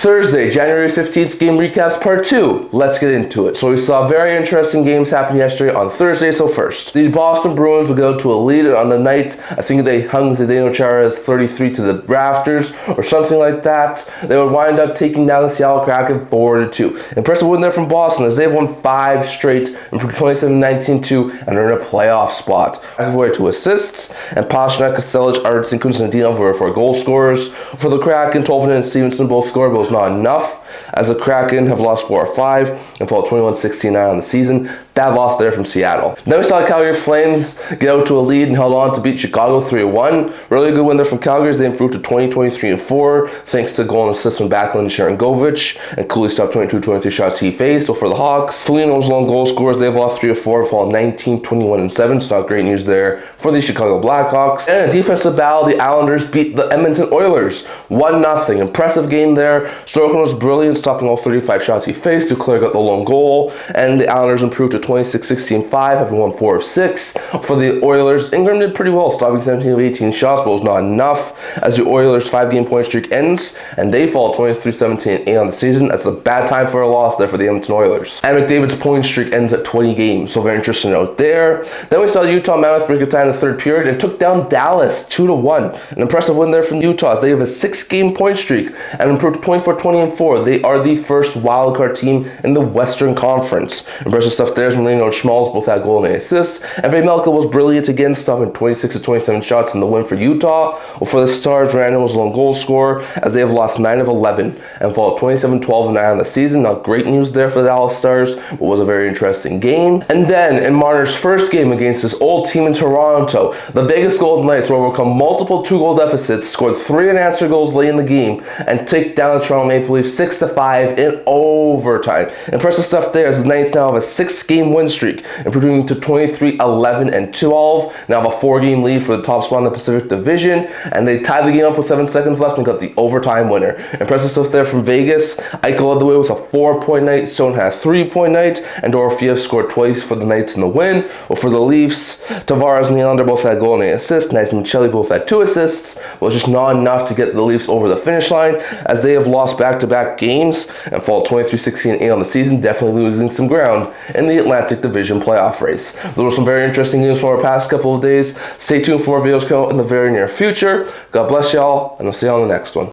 Thursday, January 15th, game recaps part 2. Let's get into it. So we saw very interesting games happen yesterday on Thursday. So first, the Boston Bruins would go to a lead on the night. I think they hung Chara's 33 to the rafters or something like that. They would wind up taking down the Seattle Kraken 4-2. Impressive win there from Boston as they've won 5 straight, improved 27-19-2, and are in a playoff spot. McAvoy 2 assists, and Pastrnak, Kostelic, Arvidsson, Konstantinov were 4 goal scorers. For the Kraken, Tolvanen and Stevenson both scored, but it was not enough, as the Kraken have lost 4 or 5 and fall 21-69 on the season. Bad loss there from Seattle. Then we saw the Calgary Flames get out to a lead and held on to beat Chicago 3-1. Really good win there from Calgary as they improved to 20-23-4 thanks to goal and assist from Backlund and Sharangovich, and Cooley stopped 22-23 shots he faced. So for the Hawks, Foligno's lone goal scorers, they've lost 3-4, fall 19-21-7. So not great news there for the Chicago Blackhawks. And in a defensive battle, the Islanders beat the Edmonton Oilers 1-0. Impressive game there. Sorokin was brilliant, stopping all 35 shots he faced. Duclair got the lone goal, and the Islanders improved to 26-16-5, having won 4 of 6. For the Oilers, Ingram did pretty well, stopping 17 of 18 shots, but was not enough, as the Oilers' 5-game point streak ends, and they fall 23-17-8 on the season. That's a bad time for a loss there for the Edmonton Oilers. And McDavid's point streak ends at 20 games, so very interesting note there. Then we saw Utah Mammoth break a tie in the third period and took down Dallas 2-1. An impressive win there from Utah as they have a 6-game point streak and improved to 24-20-4. They are the first wildcard team in the Western Conference. Impressive stuff there. Marino and Schmalz both had goal and assist. And Vejmelka was brilliant again, stopping 26-27 shots in the win for Utah. Well, for the Stars, Randall was lone goal scorer as they have lost 9 of 11 and fall 27-12-9 on the season. Not great news there for the Dallas Stars, but was a very interesting game. And then in Marner's first game against his old team in Toronto, the Vegas Golden Knights will overcome multiple 2-goal deficits, scored 3 unanswered goals late in the game, and take down the Toronto Maple Leafs 6-5 in overtime. Impressive stuff there as the Knights now have a 6-game win streak, improving to 23-11-12. Now have a 4-game lead for the top spot in the Pacific Division, and they tied the game up with 7 seconds left and got the overtime winner. Impressive stuff there from Vegas. Eichel led the way with a 4-point night, Stone had a 3-point night, and Dorofiev scored twice for the Knights in the win. Well, for the Leafs, Tavares and Nylander both had goal and an assist. Nice and Michelli both had 2 assists, but it was just not enough to get the Leafs over the finish line as they have lost back-to-back games and fall 23-16-8 on the season, definitely losing some ground in the Atlantic Division playoff race. There were some very interesting news from our past couple of days. Stay tuned for more videos coming out in the very near future. God bless y'all, and I'll see you on the next one.